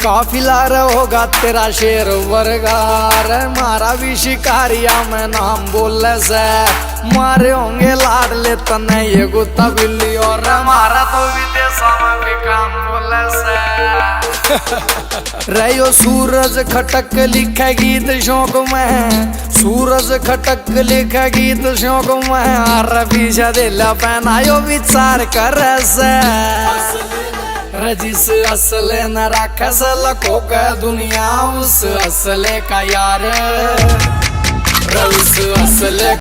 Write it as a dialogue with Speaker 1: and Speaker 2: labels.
Speaker 1: काफिला होगा तेरा शेर वर्गार, मारा भी शिकारिया में नाम बोले से, मारे होंगे लाडले तने ये गुत्ता बिल्ली, और मारा तो विदेशों में भी काम बोले से। रहो सूरज खटक लिखे गीत शौक में, सूरज खटक लिखे गीत शौक में, आर पीछे दिल पहनायो विचार कर से। जिस असले न राखस लको का दुनिया, उस असले का यार, उस असले